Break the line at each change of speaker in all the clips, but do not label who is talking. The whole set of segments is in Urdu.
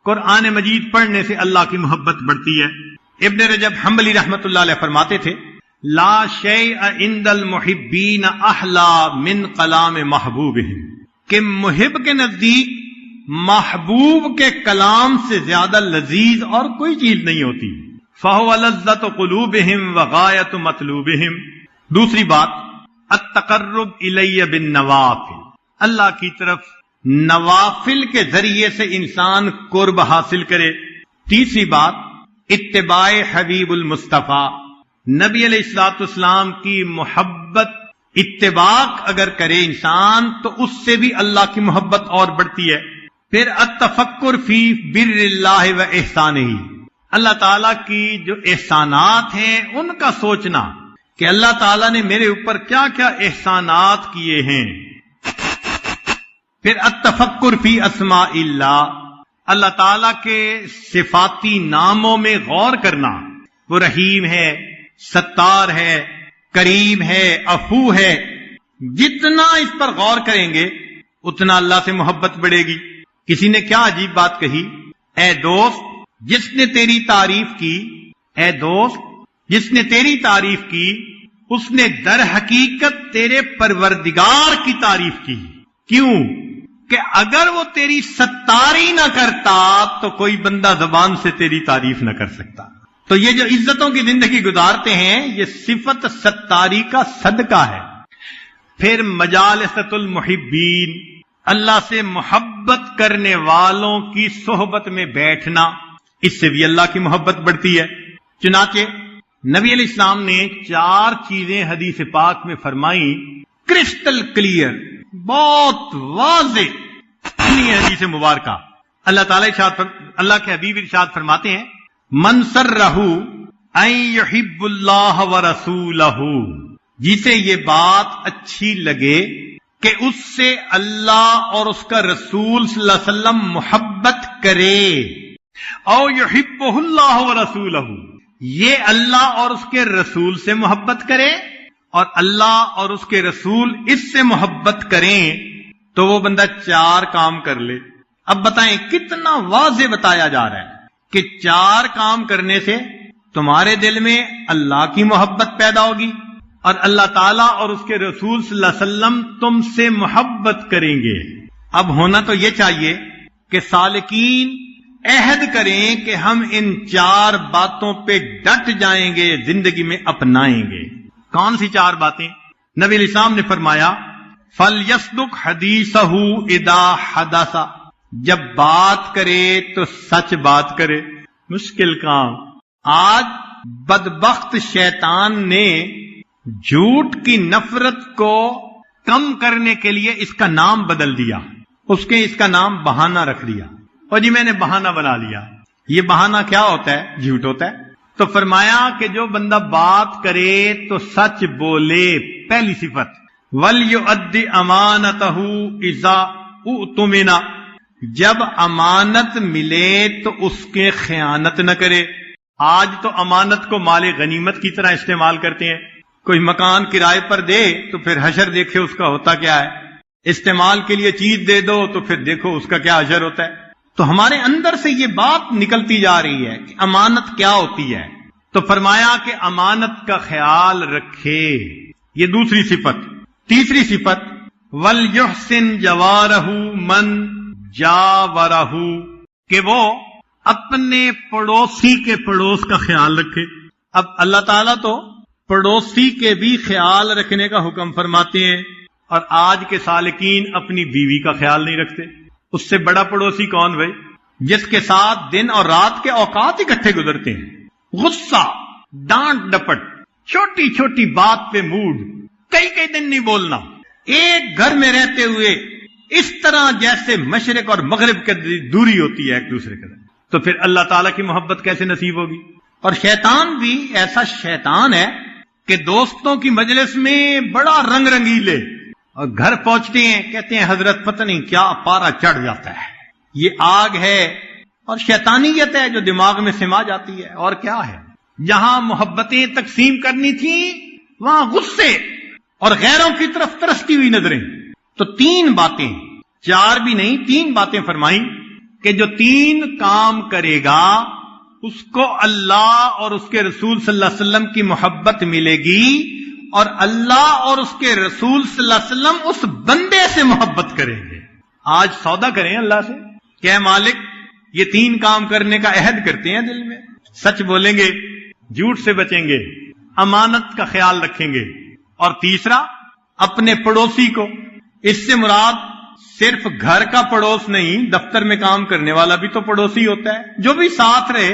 قرآن مجید پڑھنے سے اللہ کی محبت بڑھتی ہے۔ ابن رجب حنبلی رحمۃ اللہ علیہ فرماتے تھے لا شیء عند المحبین احلا من کلام محبوبہم، کہ محب کے نزدیک محبوب کے کلام سے زیادہ لذیذ اور کوئی چیز نہیں ہوتی۔ فہو لذۃ قلوبہم وغایۃ مطلوبہم۔ دوسری بات التقرب الی بالنوافل، اللہ کی طرف نوافل کے ذریعے سے انسان قرب حاصل کرے۔ تیسری بات اتباع حبیب المصطفیٰ، نبی علیہ الصلوۃ والسلام کی محبت اتباع اگر کرے انسان تو اس سے بھی اللہ کی محبت اور بڑھتی ہے۔ پھر التفکر فی بر اللہ و احسانہ، اللہ تعالیٰ کی جو احسانات ہیں ان کا سوچنا کہ اللہ تعالیٰ نے میرے اوپر کیا کیا احسانات کیے ہیں۔ پھر التفکر فی اسماء اللہ، اللہ تعالیٰ کے صفاتی ناموں میں غور کرنا، وہ رحیم ہے، ستار ہے، کریم ہے، عفو ہے۔ جتنا اس پر غور کریں گے اتنا اللہ سے محبت بڑھے گی۔ کسی نے کیا عجیب بات کہی، اے دوست جس نے تیری تعریف کی، اے دوست جس نے تیری تعریف کی اس نے در حقیقت تیرے پروردگار کی تعریف کی۔ کیوں؟ کہ اگر وہ تیری ستاری نہ کرتا تو کوئی بندہ زبان سے تیری تعریف نہ کر سکتا۔ تو یہ جو عزتوں کی زندگی گزارتے ہیں یہ صفت ستاری کا صدقہ ہے۔ پھر مجالسۃ المحبین، اللہ سے محبت کرنے والوں کی صحبت میں بیٹھنا، اس سے بھی اللہ کی محبت بڑھتی ہے۔ چنانچہ نبی علیہ السلام نے 4 چیزیں حدیث پاک میں فرمائی، کرسٹل کلیئر، بہت واضح حدیث مبارکہ۔ اللہ کے حبیب ارشاد فرماتے ہیں من سرہ ان یحب اللہ ورسولہ، جسے یہ بات اچھی لگے کہ اس سے اللہ اور اس کا رسول صلی اللہ علیہ وسلم محبت کرے، او یحبہ اللہ ورسولہ، یہ اللہ اور اس کے رسول سے محبت کرے اور اللہ اور اس کے رسول اس سے محبت کریں، تو وہ بندہ 4 کام کر لے۔ اب بتائیں کتنا واضح بتایا جا رہا ہے کہ 4 کام کرنے سے تمہارے دل میں اللہ کی محبت پیدا ہوگی اور اللہ تعالیٰ اور اس کے رسول صلی اللہ علیہ وسلم تم سے محبت کریں گے۔ اب ہونا تو یہ چاہیے کہ سالکین عہد کریں کہ ہم ان 4 باتوں پہ ڈٹ جائیں گے، زندگی میں اپنائیں گے۔ کون سی 4 باتیں؟ نبی علیہ السلام نے فرمایا فَلْيَصْدُقْ حَدِيثَهُ إِذَا حَدَثَ، جب بات کرے تو سچ بات کرے۔ مشکل کام۔ آج بدبخت شیطان نے جھوٹ کی نفرت کو کم کرنے کے لیے اس کا نام بدل دیا، اس کا نام بہانہ رکھ دیا، اور جی میں نے بہانہ بنا لیا۔ یہ بہانہ کیا ہوتا ہے؟ جھوٹ ہوتا ہے۔ تو فرمایا کہ جو بندہ بات کرے تو سچ بولے، پہلی صفت وَلْيُؤَدِّ أَمَانَتَهُ إِذَا اُؤْتُمِنَ، جب امانت ملے تو اس کے خیانت نہ کرے۔ آج تو امانت کو مال غنیمت کی طرح استعمال کرتے ہیں۔ کوئی مکان کرائے پر دے تو پھر حشر دیکھے اس کا ہوتا کیا ہے، استعمال کے لیے چیز دے دو تو پھر دیکھو اس کا کیا حشر ہوتا ہے۔ تو ہمارے اندر سے یہ بات نکلتی جا رہی ہے کہ امانت کیا ہوتی ہے۔ تو فرمایا کہ امانت کا خیال رکھے، یہ دوسری صفت۔ تیسری صفت وَلْيُحْسِنْ جَوَارَهُ مَنْ جَاوَرَهُ، کہ وہ اپنے پڑوسی کے پڑوس کا خیال رکھے۔ اب اللہ تعالیٰ تو پڑوسی کے بھی خیال رکھنے کا حکم فرماتے ہیں، اور آج کے سالکین اپنی بیوی کا خیال نہیں رکھتے۔ اس سے بڑا پڑوسی کون بھائی؟ جس کے ساتھ دن اور رات کے اوقات اکٹھے گزرتے ہیں۔ غصہ، ڈانٹ ڈپٹ، چھوٹی چھوٹی بات پہ موڈ، کئی دن نہیں بولنا، ایک گھر میں رہتے ہوئے اس طرح جیسے مشرق اور مغرب کی دوری ہوتی ہے ایک دوسرے کے ساتھ، تو پھر اللہ تعالیٰ کی محبت کیسے نصیب ہوگی؟ اور شیطان بھی ایسا شیطان ہے کہ دوستوں کی مجلس میں بڑا رنگ رنگیلے، اور گھر پہنچتے ہیں کہتے ہیں حضرت پتہ نہیں کیا پارا چڑھ جاتا ہے۔ یہ آگ ہے اور شیطانیت ہے جو دماغ میں سما جاتی ہے، اور کیا ہے؟ جہاں محبتیں تقسیم کرنی تھی وہاں غصے اور غیروں کی طرف ترستی ہوئی نظریں۔ تو 3 باتیں، 4 بھی نہیں 3 باتیں فرمائیں کہ جو 3 کام کرے گا اس کو اللہ اور اس کے رسول صلی اللہ علیہ وسلم کی محبت ملے گی، اور اللہ اور اس کے رسول صلی اللہ علیہ وسلم اس بندے سے محبت کریں گے۔ آج سودا کریں اللہ سے کہ اے مالک یہ 3 کام کرنے کا عہد کرتے ہیں دل میں، سچ بولیں گے، جھوٹ سے بچیں گے، امانت کا خیال رکھیں گے، اور تیسرا اپنے پڑوسی کو، اس سے مراد صرف گھر کا پڑوس نہیں، دفتر میں کام کرنے والا بھی تو پڑوسی ہوتا ہے، جو بھی ساتھ رہے،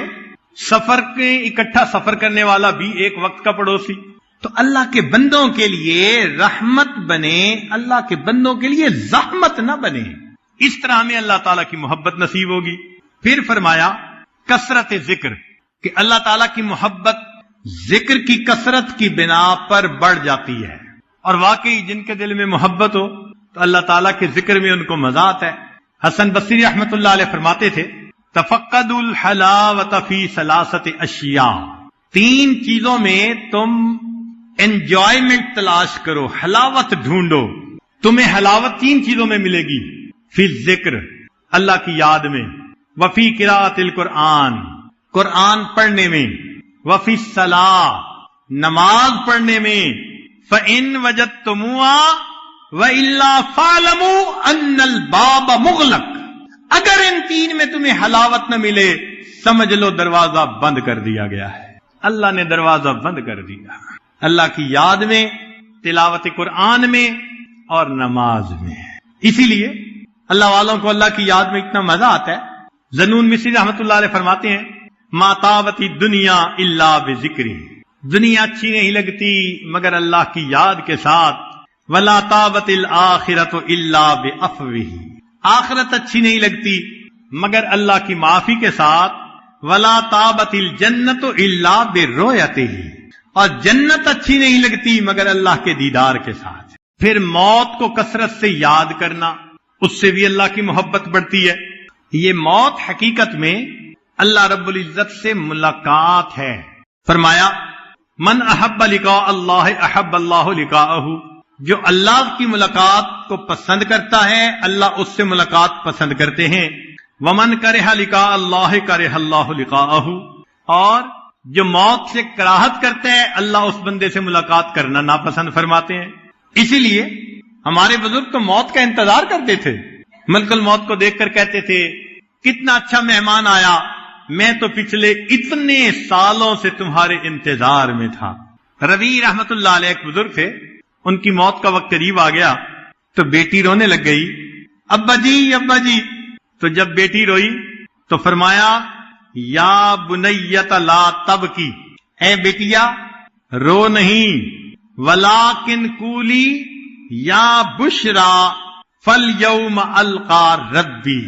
سفر کے اکٹھا سفر کرنے والا بھی ایک وقت کا پڑوسی۔ تو اللہ کے بندوں کے لیے رحمت بنے، اللہ کے بندوں کے لیے زحمت نہ بنے، اس طرح ہمیں اللہ تعالیٰ کی محبت نصیب ہوگی۔ پھر فرمایا کثرت ذکر، کہ اللہ تعالیٰ کی محبت ذکر کی کثرت کی بنا پر بڑھ جاتی ہے، اور واقعی جن کے دل میں محبت ہو تو اللہ تعالیٰ کے ذکر میں ان کو مزہ آتا ہے۔ حسن بصری رحمۃ اللہ علیہ فرماتے تھے تفقدوا الحلاوۃ فی 3 اشیاء، 3 چیزوں میں تم انجوائمنٹ تلاش کرو، حلاوت ڈھونڈو، تمہیں حلاوت 3 چیزوں میں ملے گی، فی ذکر اللہ کی یاد میں، وفی قراءۃ القرآن قرآن پڑھنے میں، وفی الصلاۃ نماز پڑھنے میں، فإن وجدتموها وإلا فاعلموا ان الباب مغلق، اگر ان 3 میں تمہیں حلاوت نہ ملے سمجھ لو دروازہ بند کر دیا گیا ہے، اللہ نے دروازہ بند کر دیا، اللہ کی یاد میں، تلاوت قرآن میں اور نماز میں۔ اسی لیے اللہ والوں کو اللہ کی یاد میں اتنا مزہ آتا ہے۔ ذنون مصری رحمۃ اللہ علیہ فرماتے ہیں ما طابت الدنیا الا بذکری، دنیا اچھی نہیں لگتی مگر اللہ کی یاد کے ساتھ، ولا طابت الآخرۃ الا بعفوہ، آخرت اچھی نہیں لگتی مگر اللہ کی معافی کے ساتھ، ولا طابت الجنۃ الا برؤیتہ، اور جنت اچھی نہیں لگتی مگر اللہ کے دیدار کے ساتھ۔ پھر موت کو کثرت سے یاد کرنا، اس سے بھی اللہ کی محبت بڑھتی ہے۔ یہ موت حقیقت میں اللہ رب العزت سے ملاقات ہے۔ فرمایا من احب لقاء اللہ احب اللہ لقاءہ، جو اللہ کی ملاقات کو پسند کرتا ہے اللہ اس سے ملاقات پسند کرتے ہیں۔ ومن کرہ لقاء اللہ کرہ اللہ لقاءہ، اور جو موت سے کراہت کرتے ہیں اللہ اس بندے سے ملاقات کرنا ناپسند فرماتے ہیں۔ اسی لیے ہمارے بزرگ تو موت کا انتظار کرتے تھے، ملک الموت کو دیکھ کر کہتے تھے کتنا اچھا مہمان آیا، میں تو پچھلے اتنے سالوں سے تمہارے انتظار میں تھا۔ ربیع رحمت اللہ علیہ ایک بزرگ تھے، ان کی موت کا وقت قریب آ گیا تو بیٹی رونے لگ گئی، ابا جی ابا جی، تو جب بیٹی روئی تو فرمایا یا بنیت لا تبکی، اے بیٹیا رو نہیں، ولیکن قولی یا بشرا فالیوم القا ربی،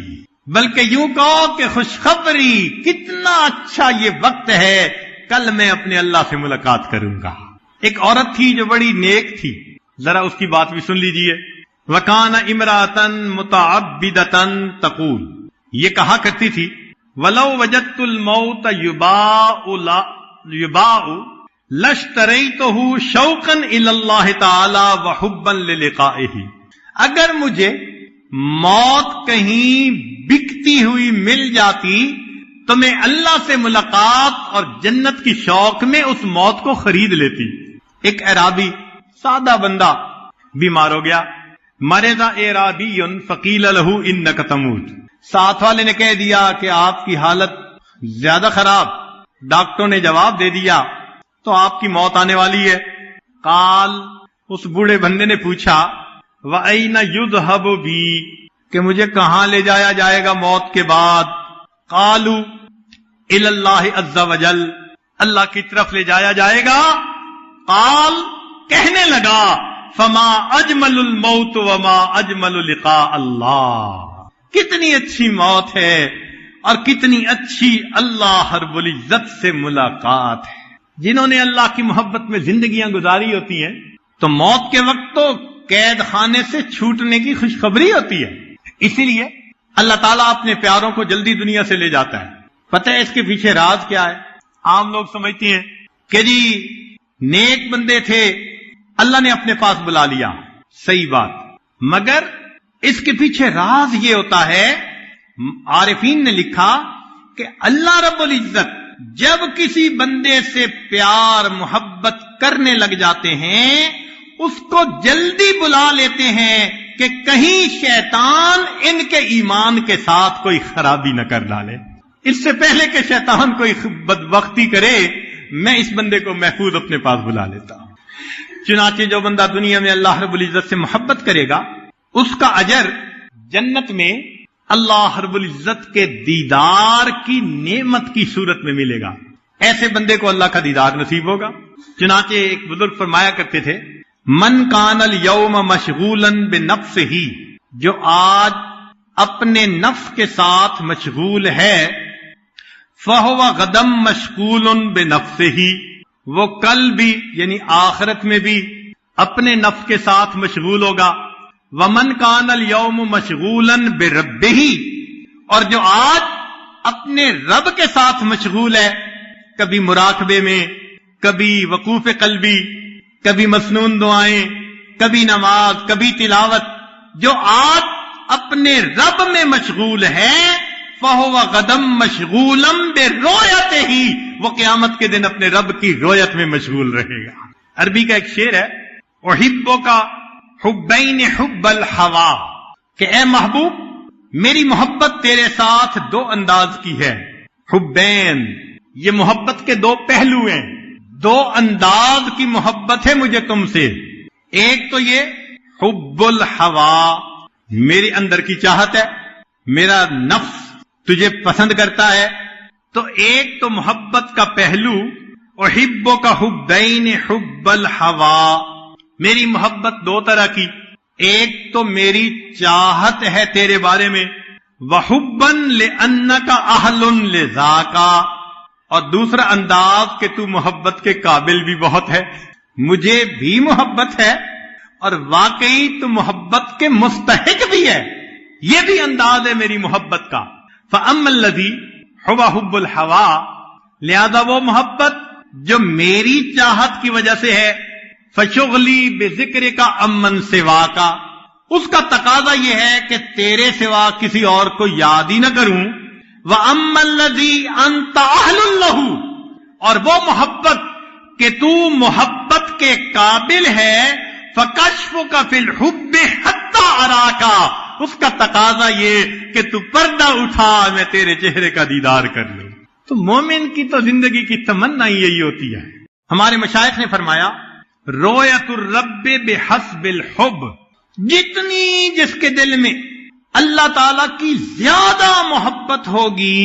بلکہ یوں کہو کہ خوشخبری کتنا اچھا یہ وقت ہے، کل میں اپنے اللہ سے ملاقات کروں گا۔ ایک عورت تھی جو بڑی نیک تھی، ذرا اس کی بات بھی سن لیجئے۔ وَكَانَ امْرَأَةً مُتَعَبِّدَةً تقول، یہ کہا کرتی تھی وَلَوْ وَجَدْتُ الْمَوْتَ يُبَاءُ لَاشْتَرَيْتُهُ شَوْقًا إِلَى اللَّهِ تَعَالَى وَحُبًّا لِلِقَائِهِ، اگر مجھے موت کہیں بکتی ہوئی مل جاتی تو میں اللہ سے ملاقات اور جنت کی شوق میں اس موت کو خرید لیتی۔ ایک اعرابی سادہ بندہ بیمار ہو گیا، مرض اعرابی فقیل له انک تموت، ساتھ والے نے کہہ دیا کہ آپ کی حالت زیادہ خراب، ڈاکٹروں نے جواب دے دیا تو آپ کی موت آنے والی ہے۔ قال، اس بوڑھے بندے نے پوچھا وَأَيْنَ يُذْهَبُ بِي، کہ مجھے کہاں لے جایا جائے گا موت کے بعد؟ قالوا إِلَى اللَّهِ عَزَّ وَجَلَّ، اللہ کی طرف لے جایا جائے گا۔ قال، کہنے لگا فَمَا أَجْمَلُ الْمَوْتُ وَمَا أَجْمَلُ لِقَاءَ اللَّهِ، کتنی اچھی موت ہے اور کتنی اچھی اللہ رب العزت سے ملاقات ہے۔ جنہوں نے اللہ کی محبت میں زندگیاں گزاری ہوتی ہیں تو موت کے وقت تو قید خانے سے چھوٹنے کی خوشخبری ہوتی ہے۔ اسی لیے اللہ تعالیٰ اپنے پیاروں کو جلدی دنیا سے لے جاتا ہے۔ پتہ ہے اس کے پیچھے راز کیا ہے؟ عام لوگ سمجھتے ہیں کہ جی نیک بندے تھے اللہ نے اپنے پاس بلا لیا، صحیح بات، مگر اس کے پیچھے راز یہ ہوتا ہے عارفین نے لکھا کہ اللہ رب العزت جب کسی بندے سے پیار محبت کرنے لگ جاتے ہیں اس کو جلدی بلا لیتے ہیں کہ کہیں شیطان ان کے ایمان کے ساتھ کوئی خرابی نہ کر ڈالے. اس سے پہلے کہ شیطان کوئی بدبختی کرے میں اس بندے کو محفوظ اپنے پاس بلا لیتا ہوں. چنانچہ جو بندہ دنیا میں اللہ رب العزت سے محبت کرے گا اس کا اجر جنت میں اللہ رب العزت کے دیدار کی نعمت کی صورت میں ملے گا. ایسے بندے کو اللہ کا دیدار نصیب ہوگا. چنانچہ ایک بزرگ فرمایا کرتے تھے من کان الیوم مشغولا بنفسہ، جو آج اپنے نفس کے ساتھ مشغول ہے، فہو غدم مشغول بنفسہ، وہ کل بھی یعنی آخرت میں بھی اپنے نفس کے ساتھ مشغول ہوگا. ومن کان الیوم مشغولا بربہ، اور جو آج اپنے رب کے ساتھ مشغول ہے، کبھی مراقبے میں، کبھی وقوف قلبی، کبھی مسنون دعائیں، کبھی نماز، کبھی تلاوت، جو آج اپنے رب میں مشغول ہے، فَهُوَ غَدًا مَشْغُولًا بِرُؤْيَتِهِ، وہ قیامت کے دن اپنے رب کی رویت میں مشغول رہے گا. عربی کا ایک شعر ہے احبک حبین حب الہوا، کہ اے محبوب میری محبت تیرے ساتھ دو انداز کی ہے. حبین، یہ محبت کے دو پہلو ہیں، دو انداز کی محبت ہے مجھے تم سے. ایک تو یہ حب الہوا، میرے اندر کی چاہت ہے، میرا نفس تجھے پسند کرتا ہے. تو ایک تو محبت کا پہلو احبک حبین حب الہوا، میری محبت دو طرح کی، ایک تو میری چاہت ہے تیرے بارے میں، وَحُبًّا لِأَنَّكَ أَهْلٌ لِذَاكَ، اور دوسرا انداز کہ تو محبت کے قابل بھی بہت ہے، مجھے بھی محبت ہے اور واقعی تو محبت کے مستحق بھی ہے. یہ بھی انداز ہے میری محبت کا. فَأَمَّا الَّذِي هُوَ حُبُّ الْهَوَىٰ، لہذا وہ محبت جو میری چاہت کی وجہ سے ہے، فشغلی بذکر کا امن سوا کا، اس کا تقاضا یہ ہے کہ تیرے سوا کسی اور کو یاد ہی نہ کروں. وَأَمَّا الَّذِي أَنْتَ أَهْلٌ لَهُ، اور وہ محبت کہ تو محبت کے قابل ہے، فَكَشْفُكَ فِي الْحُبِّ حَتَّى أَرَاكَ، اس کا تقاضا یہ کہ تو پردہ اٹھا میں تیرے چہرے کا دیدار کر لوں. تو مومن کی تو زندگی کی تمنا ہی یہی ہوتی ہے. ہمارے مشائخ نے فرمایا رویت الرب بحسب الحب، جتنی جس کے دل میں اللہ تعالی کی زیادہ محبت ہوگی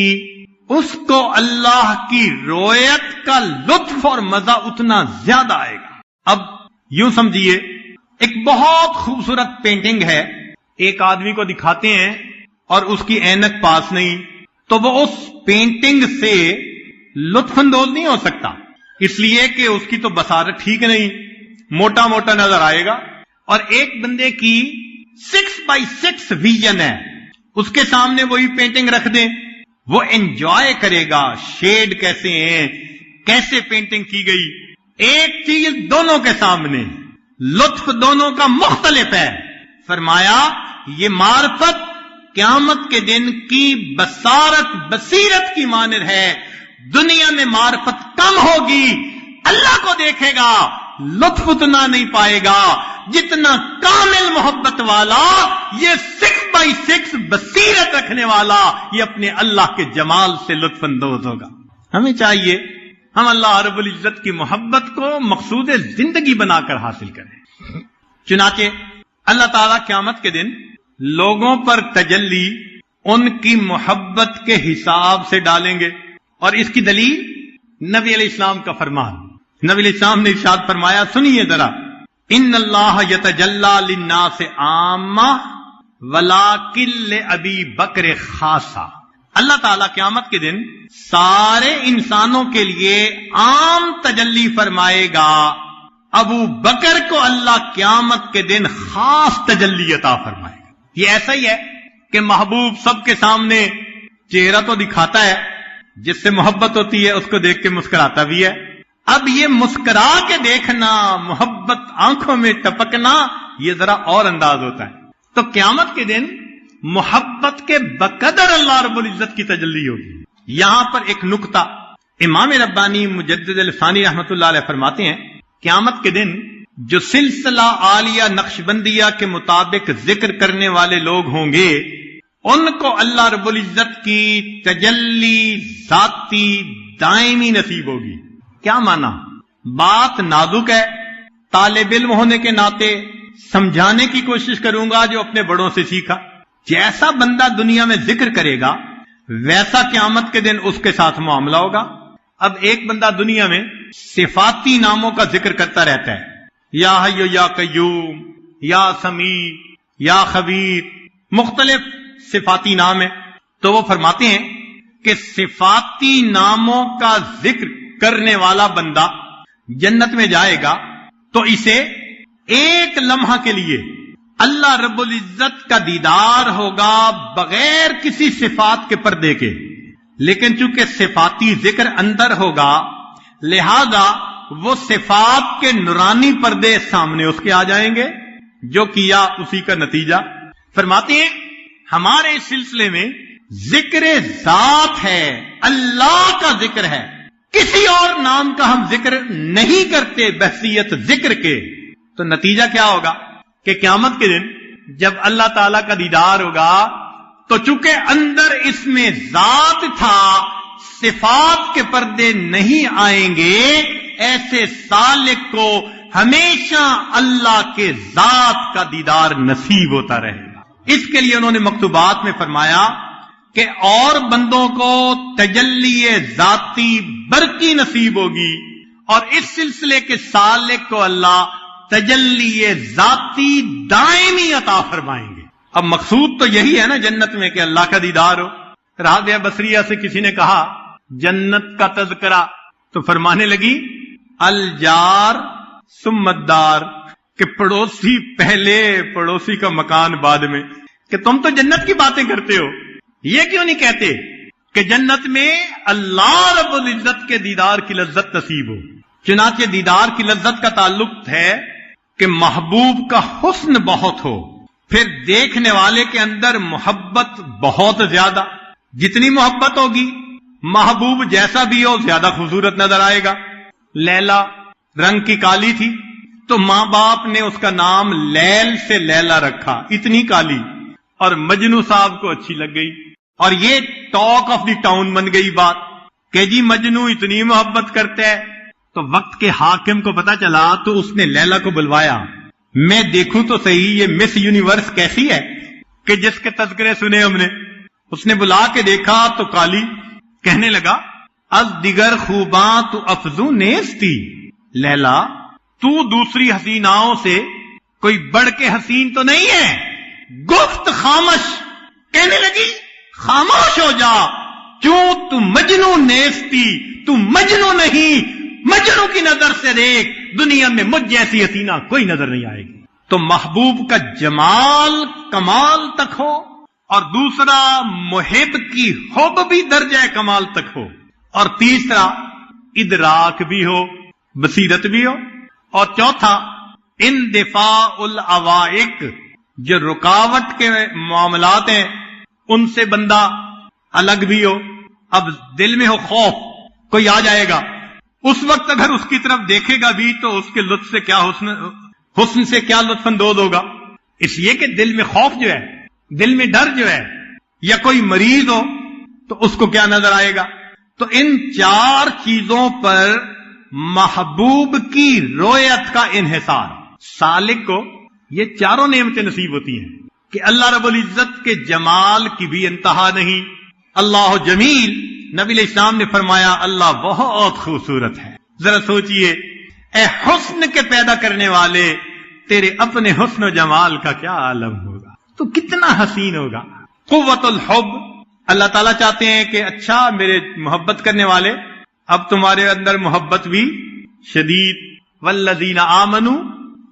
اس کو اللہ کی رویت کا لطف اور مزہ اتنا زیادہ آئے گا. اب یوں سمجھیے ایک بہت خوبصورت پینٹنگ ہے، ایک آدمی کو دکھاتے ہیں اور اس کی اینک پاس نہیں، تو وہ اس پینٹنگ سے لطف اندوز نہیں ہو سکتا، اس لیے کہ اس کی تو بصارت ٹھیک نہیں، موٹا موٹا نظر آئے گا. اور ایک بندے کی 6x6 ویژن ہے، اس کے سامنے وہی پینٹنگ رکھ دیں، وہ انجوائے کرے گا، شیڈ کیسے ہیں، کیسے پینٹنگ کی گئی، ایک چیز دونوں کے سامنے، لطف دونوں کا مختلف ہے. فرمایا یہ معرفت قیامت کے دن کی بصیرت کی مانند ہے. دنیا میں معرفت کم ہوگی، اللہ کو دیکھے گا، لطف اتنا نہیں پائے گا جتنا کامل محبت والا، یہ 6x6 بصیرت رکھنے والا، یہ اپنے اللہ کے جمال سے لطف اندوز ہوگا. ہمیں چاہیے ہم اللہ رب العزت کی محبت کو مقصود زندگی بنا کر حاصل کریں. چنانچہ اللہ تعالیٰ قیامت کے دن لوگوں پر تجلی ان کی محبت کے حساب سے ڈالیں گے، اور اس کی دلیل نبی علیہ السلام کا فرمان. نبی علیہ السلام نے ارشاد فرمایا، سنیے ذرا، ان اللہ یتجلی للناس عامہ ولکن لابی بکر خاصہ، اللہ تعالیٰ قیامت کے دن سارے انسانوں کے لیے عام تجلی فرمائے گا، ابو بکر کو اللہ قیامت کے دن خاص تجلی عطا فرمائے گا. یہ ایسا ہی ہے کہ محبوب سب کے سامنے چہرہ تو دکھاتا ہے، جس سے محبت ہوتی ہے اس کو دیکھ کے مسکراتا بھی ہے. اب یہ مسکرا کے دیکھنا، محبت آنکھوں میں ٹپکنا، یہ ذرا اور انداز ہوتا ہے. تو قیامت کے دن محبت کے بقدر اللہ رب العزت کی تجلی ہوگی۔ یہاں پر ایک نکتہ امام ربانی مجدد الثانی رحمۃ اللہ علیہ فرماتے ہیں، قیامت کے دن جو سلسلہ عالیہ نقشبندیہ کے مطابق ذکر کرنے والے لوگ ہوں گے، ان کو اللہ رب العزت کی تجلی ذاتی دائمی نصیب ہوگی۔ کیا معنی؟ بات نازک ہے، طالب علم ہونے کے ناطے سمجھانے کی کوشش کروں گا جو اپنے بڑوں سے سیکھا۔ جیسا بندہ دنیا میں ذکر کرے گا ویسا قیامت کے دن اس کے ساتھ معاملہ ہوگا۔ اب ایک بندہ دنیا میں صفاتی ناموں کا ذکر کرتا رہتا ہے، یا حی یا قیوم، یا سمیع، یا خبیر، مختلف صفاتی نام ہیں، تو وہ فرماتے ہیں کہ صفاتی ناموں کا ذکر کرنے والا بندہ جنت میں جائے گا تو اسے ایک لمحہ کے لیے اللہ رب العزت کا دیدار ہوگا بغیر کسی صفات کے پردے کے، لیکن چونکہ صفاتی ذکر اندر ہوگا لہذا وہ صفات کے نورانی پردے سامنے اس کے آ جائیں گے، جو کیا اسی کا نتیجہ۔ فرماتے ہیں ہمارے اس سلسلے میں ذکر ذات ہے، اللہ کا ذکر ہے، کسی اور نام کا ہم ذکر نہیں کرتے بحثیت ذکر کے۔ تو نتیجہ کیا ہوگا کہ قیامت کے دن جب اللہ تعالی کا دیدار ہوگا تو چونکہ اندر اس میں ذات تھا، صفات کے پردے نہیں آئیں گے، ایسے سالک کو ہمیشہ اللہ کے ذات کا دیدار نصیب ہوتا رہے گا۔ اس کے لیے انہوں نے مکتوبات میں فرمایا کہ اور بندوں کو تجلی ذاتی برقی نصیب ہوگی، اور اس سلسلے کے سالک کو اللہ تجلی ذاتی دائمی عطا فرمائیں گے۔ اب مقصود تو یہی ہے نا جنت میں کہ اللہ کا دیدار ہو۔ رابعہ بصریہ سے کسی نے کہا جنت کا تذکرہ تو فرمانے لگی الجار ثم الدار، کہ پڑوسی پہلے، پڑوسی کا مکان بعد میں، کہ تم تو جنت کی باتیں کرتے ہو، یہ کیوں نہیں کہتے کہ جنت میں اللہ رب العزت کے دیدار کی لذت نصیب ہو۔ چنانچہ دیدار کی لذت کا تعلق ہے کہ محبوب کا حسن بہت ہو، پھر دیکھنے والے کے اندر محبت بہت زیادہ، جتنی محبت ہوگی محبوب جیسا بھی ہو زیادہ خوبصورت نظر آئے گا۔ لیلا رنگ کی کالی تھی تو ماں باپ نے اس کا نام لیل سے لیلا رکھا، اتنی کالی، اور مجنو صاحب کو اچھی لگ گئی، اور یہ ٹاک آف دی ٹاؤن بن گئی بات کہ جی مجنو اتنی محبت کرتا ہے۔ تو وقت کے حاکم کو پتا چلا تو اس نے لیلا کو بلوایا، میں دیکھوں تو صحیح یہ مس یونیورس کیسی ہے کہ جس کے تذکرے سنے ہم نے۔ اس نے بلا کے دیکھا تو کالی، کہنے لگا از دیگر خوباں تو افزوں نیستی، لیلا تو دوسری حسیناؤں سے کوئی بڑھ کے حسین تو نہیں ہے۔ گفت خامش، کہنے لگی خاموش ہو جا، کیوں تو مجنو نیستی، تو مجنو نہیں، مجنو کی نظر سے دیکھ، دنیا میں مجھ جیسی حسینہ کوئی نظر نہیں آئے گی۔ تو محبوب کا جمال کمال تک ہو، اور دوسرا محب کی حب بھی درجہ کمال تک ہو، اور تیسرا ادراک بھی ہو، بصیرت بھی ہو، اور چوتھا اندفاع العوائق، جو رکاوٹ کے معاملات ہیں ان سے بندہ الگ بھی ہو۔ اب دل میں ہو خوف، کوئی آ جائے گا، اس وقت اگر اس کی طرف دیکھے گا بھی تو اس کے لطف سے کیا حسن سے کیا لطف اندوز ہوگا۔ اس لیے کہ دل میں خوف جو ہے، دل میں ڈر جو ہے، یا کوئی مریض ہو تو اس کو کیا نظر آئے گا۔ تو ان چار چیزوں پر محبوب کی رویت کا انحصار، سالک کو یہ چاروں نعمتیں نصیب ہوتی ہیں کہ اللہ رب العزت کے جمال کی بھی انتہا نہیں۔ اللہ جمیل، نبی علیہ السلام نے فرمایا اللہ بہت خوبصورت ہے۔ ذرا سوچئے اے حسن کے پیدا کرنے والے، تیرے اپنے حسن و جمال کا کیا عالم ہوگا، تو کتنا حسین ہوگا۔ قوت الحب، اللہ تعالیٰ چاہتے ہیں کہ اچھا میرے محبت کرنے والے، اب تمہارے اندر محبت بھی شدید، والذین آمنوا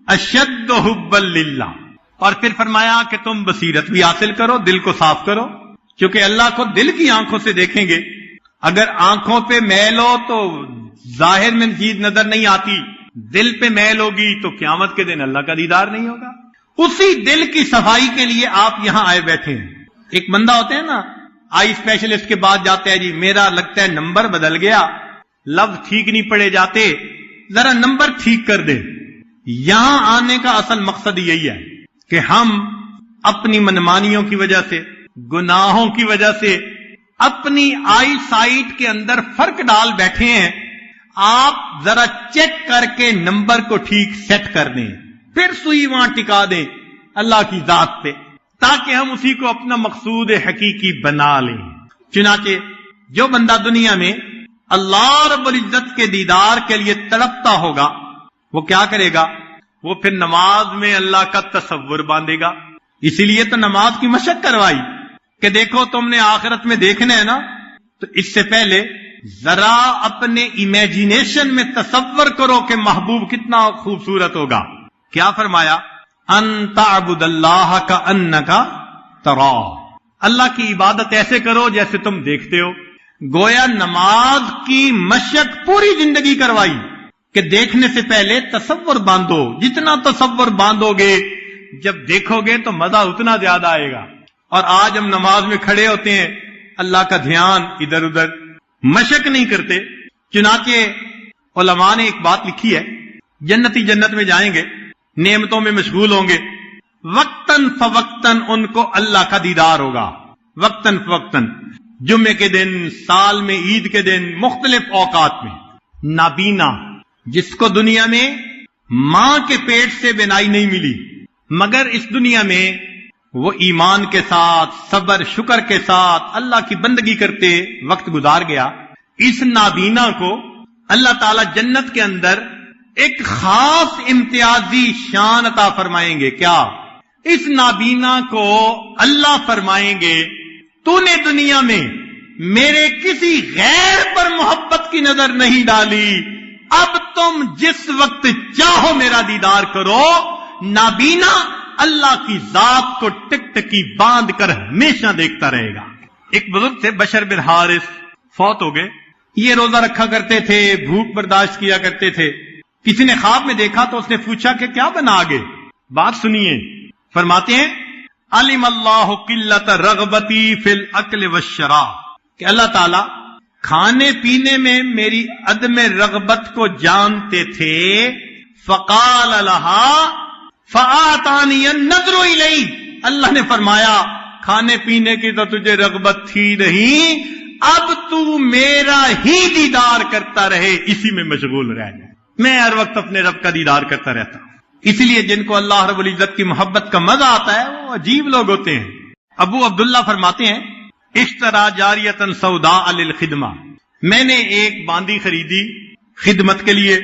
اشد حبا للہ، اور پھر فرمایا کہ تم بصیرت بھی حاصل کرو، دل کو صاف کرو، کیونکہ اللہ کو دل کی آنکھوں سے دیکھیں گے۔ اگر آنکھوں پہ میل ہو تو ظاہر میں چیز نظر نہیں آتی، دل پہ میل ہوگی تو قیامت کے دن اللہ کا دیدار نہیں ہوگا۔ اسی دل کی صفائی کے لیے آپ یہاں آئے بیٹھے ہیں۔ ایک بندہ ہوتے ہیں نا, آئی اسپیشلسٹ کے بعد جاتے ہیں, جی میرا لگتا ہے نمبر بدل گیا, لفظ ٹھیک نہیں پڑے جاتے, ذرا نمبر ٹھیک کر دے. یہاں آنے کا اصل مقصد یہی ہے کہ ہم اپنی منمانیوں کی وجہ سے, گناہوں کی وجہ سے اپنی آئی سائٹ کے اندر فرق ڈال بیٹھے ہیں. آپ ذرا چیک کر کے نمبر کو ٹھیک سیٹ کر دیں, پھر سوئی وہاں ٹکا دیں اللہ کی ذات پہ, تاکہ ہم اسی کو اپنا مقصود حقیقی بنا لیں. چنانچہ جو بندہ دنیا میں اللہ رب العزت کے دیدار کے لیے تڑپتا ہوگا, وہ کیا کرے گا؟ وہ پھر نماز میں اللہ کا تصور باندھے گا. اسی لیے تو نماز کی مشق کروائی کہ دیکھو تم نے آخرت میں دیکھنا ہے نا, تو اس سے پہلے ذرا اپنے امیجینیشن میں تصور کرو کہ محبوب کتنا خوبصورت ہوگا. کیا فرمایا؟ ان تعبد اللہ کأنک تراہ, اللہ کی عبادت ایسے کرو جیسے تم دیکھتے ہو. گویا نماز کی مشق پوری زندگی کروائی کہ دیکھنے سے پہلے تصور باندھو. جتنا تصور باندھو گے, جب دیکھو گے تو مزہ اتنا زیادہ آئے گا. اور آج ہم نماز میں کھڑے ہوتے ہیں, اللہ کا دھیان ادھر ادھر, مشق نہیں کرتے. چنانچہ علماء نے ایک بات لکھی ہے, جنتی جنت میں جائیں گے, نعمتوں میں مشغول ہوں گے, وقتاً فوقتاً ان کو اللہ کا دیدار ہوگا. وقتاً فوقتاً, جمعے کے دن, سال میں عید کے دن, مختلف اوقات میں. نابینا, جس کو دنیا میں ماں کے پیٹ سے بینائی نہیں ملی, مگر اس دنیا میں وہ ایمان کے ساتھ, صبر شکر کے ساتھ اللہ کی بندگی کرتے وقت گزار گیا. اس نابینا کو اللہ تعالی جنت کے اندر ایک خاص امتیازی شان عطا فرمائیں گے. کیا؟ اس نابینا کو اللہ فرمائیں گے, تو نے دنیا میں میرے کسی غیر پر محبت کی نظر نہیں ڈالی, اب تم جس وقت چاہو میرا دیدار کرو. نابینا اللہ کی ذات کو ٹک ٹکی باندھ کر ہمیشہ دیکھتا رہے گا. ایک بزرگ تھے بشر بن حارث, فوت ہو گئے. یہ روزہ رکھا کرتے تھے, بھوک برداشت کیا کرتے تھے. کسی نے خواب میں دیکھا تو اس نے پوچھا کہ کیا بنا آگے؟ بات سنیے. فرماتے ہیں علم اللہ قلت رغبتی فی الاکل والشراب, کہ اللہ تعالی کھانے پینے میں میری عدم رغبت کو جانتے تھے. فقال لها فآتانی النظر الی, اللہ نے فرمایا کھانے پینے کی تو تجھے رغبت تھی نہیں, اب تو میرا ہی دیدار کرتا رہے, اسی میں مشغول رہ جائے. میں ہر وقت اپنے رب کا دیدار کرتا رہتا ہوں. اسی لیے جن کو اللہ رب العزت کی محبت کا مزہ آتا ہے وہ عجیب لوگ ہوتے ہیں. ابو عبداللہ فرماتے ہیں اشترا جاریتن سوداء للخدمہ, میں نے ایک باندی خریدی خدمت کے لیے.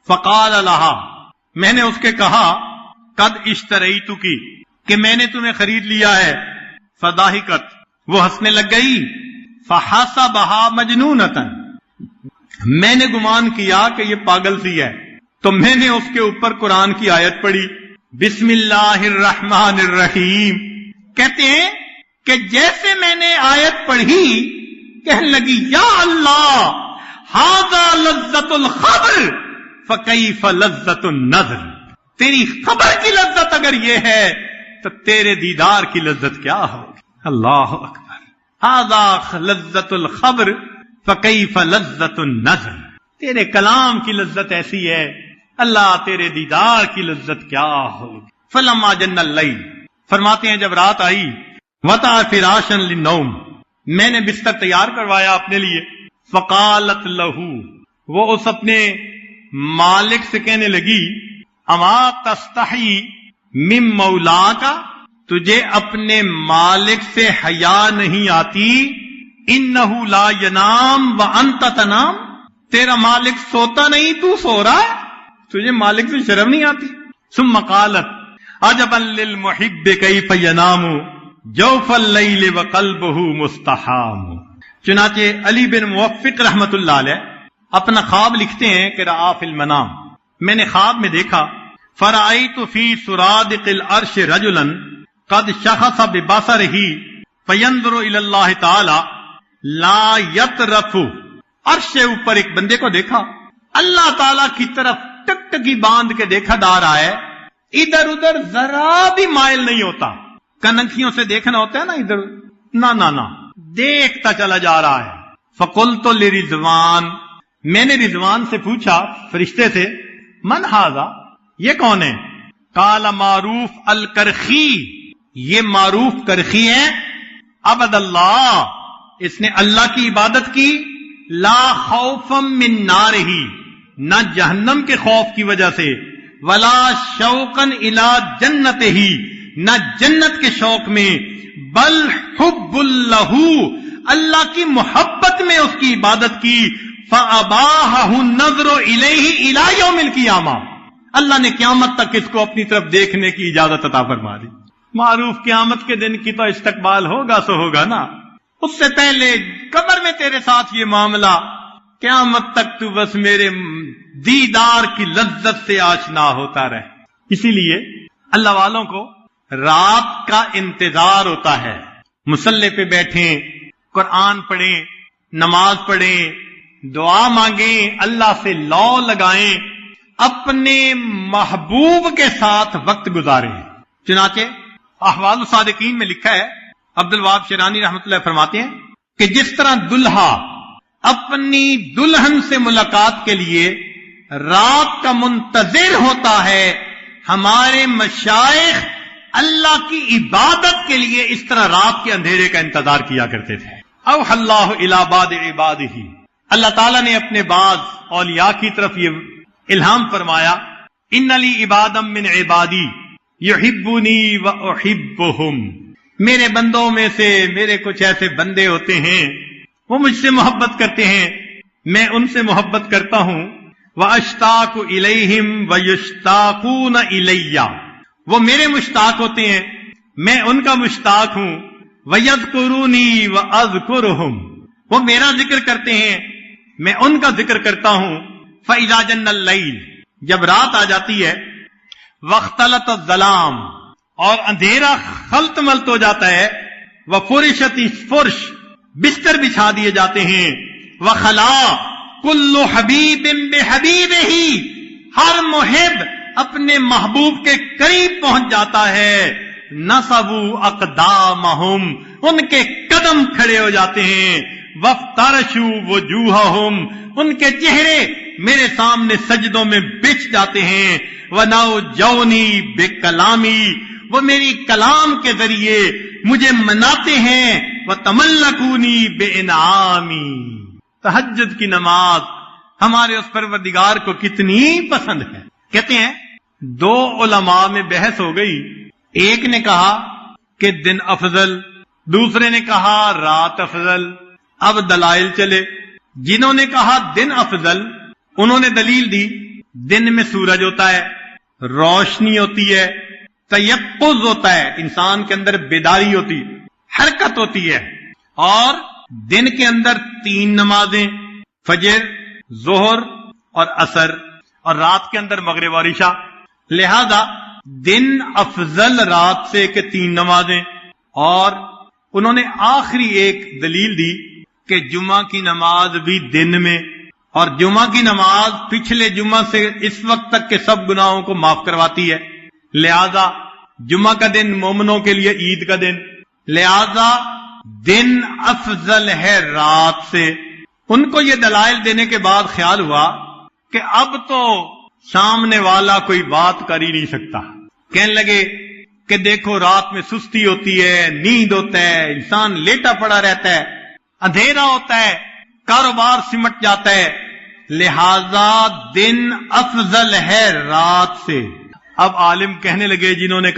فقال لها, میں نے اس کے کہا قد اشتریتک, کہ میں نے تمہیں خرید لیا ہے. فضاحکت, وہ ہنسنے لگ گئی. فحسبها مجنونۃ, میں نے گمان کیا کہ یہ پاگل سی ہے, تو میں نے اس کے اوپر قرآن کی آیت پڑھی بسم اللہ الرحمن الرحیم. کہتے ہیں کہ جیسے میں نے آیت پڑھی, کہنے لگی یا اللہ ھذا لذت الخبر فکیف لذت النظر, تیری خبر کی لذت اگر یہ ہے تو تیرے دیدار کی لذت کیا ہوگی. اللہ اکبر. ھذا لذت الخبر فکیف لذت النظر, تیرے کلام کی لذت ایسی ہے, اللہ تیرے دیدار کی لذت کیا ہوگی. فلما جن اللیل, فرماتے ہیں جب رات آئی, وطا فراشا للنوم, میں نے بستر تیار کروایا اپنے لیے. فقالت لہو, وہ اس اپنے مالک سے کہنے لگی اما تستحی من مولا کا, تجھے اپنے مالک سے حیا نہیں آتی. انہو لا ینام وانت تنام, تیرا مالک سوتا نہیں تو سو رہا ہے, تجھے مالک سے شرم نہیں آتی. ثم قالت عجبا للمحب کیف ینام جوف اللیل وقلبہ مستحام. چنانچہ علی بن موفق رحمت اللہ علیہ اپنا خواب لکھتے ہیں کہ رآ فی المنام, میں نے خواب میں دیکھا فرأیت فی سرادق العرش رجلا قد شخص ببصرہ فینظر الی اللہ تعالی لا یطرف, عرش سے اوپر ایک بندے کو دیکھا, اللہ تعالی کی طرف ٹک ٹکی باندھ کے دیکھا جا رہا ہے, ادھر ادھر ذرا بھی مائل نہیں ہوتا. کنکھیوں سے دیکھنا ہوتا ہے نا ادھر، نہ دیکھتا چلا جا رہا ہے. فقلت لرضوان، میں نے رضوان سے پوچھا، فرشتے سے، من ھذا، یہ کون ہے؟ قال معروف الکرخی، یہ معروف کرخی ہے. عبد اللہ، اس نے اللہ کی عبادت کی. لا خوفا من نارہ، نہ جہنم کے خوف کی وجہ سے، ولا شوقا الی جنتہ، نہ جنت کے شوق میں، بل حب اللہ، اللہ کی محبت میں اس کی عبادت کی. فاباحہ النظر الیہ الی یوم القیامہ، اللہ نے قیامت تک اس کو اپنی طرف دیکھنے کی اجازت عطا فرما دی. معروف قیامت کے دن کی تو استقبال ہوگا سو ہوگا نا، اس سے پہلے قبر میں تیرے ساتھ یہ معاملہ، قیامت تک تو بس میرے دیدار کی لذت سے آشنا ہوتا رہے. اسی لیے اللہ والوں کو رات کا انتظار ہوتا ہے. مصلی پہ بیٹھیں، قرآن پڑھیں، نماز پڑھیں، دعا مانگیں، اللہ سے لو لگائیں، اپنے محبوب کے ساتھ وقت گزاریں. چنانچہ احوال الصادقین میں لکھا ہے، عبد الوہاب شیرانی رحمۃ اللہ فرماتے ہیں کہ جس طرح دلہا اپنی دلہن سے ملاقات کے لیے رات کا منتظر ہوتا ہے، ہمارے مشائخ اللہ کی عبادت کے لیے اس طرح رات کے اندھیرے کا انتظار کیا کرتے تھے. اوحی اللہ الی بعض عبادہ، اللہ تعالیٰ نے اپنے بعض اولیاء کی طرف یہ الہام فرمایا، ان لی عبادا من عبادی یحبونی واحبہم، میرے بندوں میں سے میرے کچھ ایسے بندے ہوتے ہیں وہ مجھ سے محبت کرتے ہیں، میں ان سے محبت کرتا ہوں. واشتاق الیہم ویشتاقون الی، وہ میرے مشتاق ہوتے ہیں، میں ان کا مشتاق ہوں. ویذکرونی واذکرہم، وہ میرا ذکر کرتے ہیں، میں ان کا ذکر کرتا ہوں. فاذا جن اللیل، جب رات آ جاتی ہے، واختلط الظلام، اور اندھیرا خلط ملط ہو جاتا ہے، وفرشت الفرش، بستر بچھا دیے جاتے ہیں، وخلا کل حبیب بحبیبہ، ہر محب اپنے محبوب کے قریب پہنچ جاتا ہے. نصبوا اقدامہم، ان کے قدم کھڑے ہو جاتے ہیں. وفترشوا وجوہہم، ان کے چہرے میرے سامنے سجدوں میں بچھ جاتے ہیں. ونوجونی بکلامی، وہ میری کلام کے ذریعے مجھے مناتے ہیں. وتملکونی بانعامی، تہجد کی نماز ہمارے اس پروردگار کو کتنی پسند ہے. کہتے ہیں دو علماء میں بحث ہو گئی، ایک نے کہا کہ دن افضل، دوسرے نے کہا رات افضل. اب دلائل چلے. جنہوں نے کہا دن افضل، انہوں نے دلیل دی، دن میں سورج ہوتا ہے، روشنی ہوتی ہے، تیقظ ہوتا ہے، انسان کے اندر بیداری ہوتی، حرکت ہوتی ہے، اور دن کے اندر 3 نمازیں، فجر، ظہر اور عصر، اور رات کے اندر مغرب اور عشاء. لہذا دن افضل رات سے کہ 3 نمازیں. اور انہوں نے آخری ایک دلیل دی کہ جمعہ کی نماز بھی دن میں، اور جمعہ کی نماز پچھلے جمعہ سے اس وقت تک کے سب گناہوں کو معاف کرواتی ہے. لہذا جمعہ کا دن مومنوں کے لیے عید کا دن، لہذا دن افضل ہے رات سے. ان کو یہ دلائل دینے کے بعد خیال ہوا کہ اب تو سامنے والا کوئی بات کر ہی نہیں سکتا. کہنے لگے کہ دیکھو رات میں سستی ہوتی ہے، نیند ہوتا ہے، انسان لیٹا پڑا رہتا ہے، اندھیرا ہوتا ہے، کاروبار سمٹ جاتا ہے، لہذا دن افضل ہے رات سے. اب عالم کہنے لگے جنہوں نے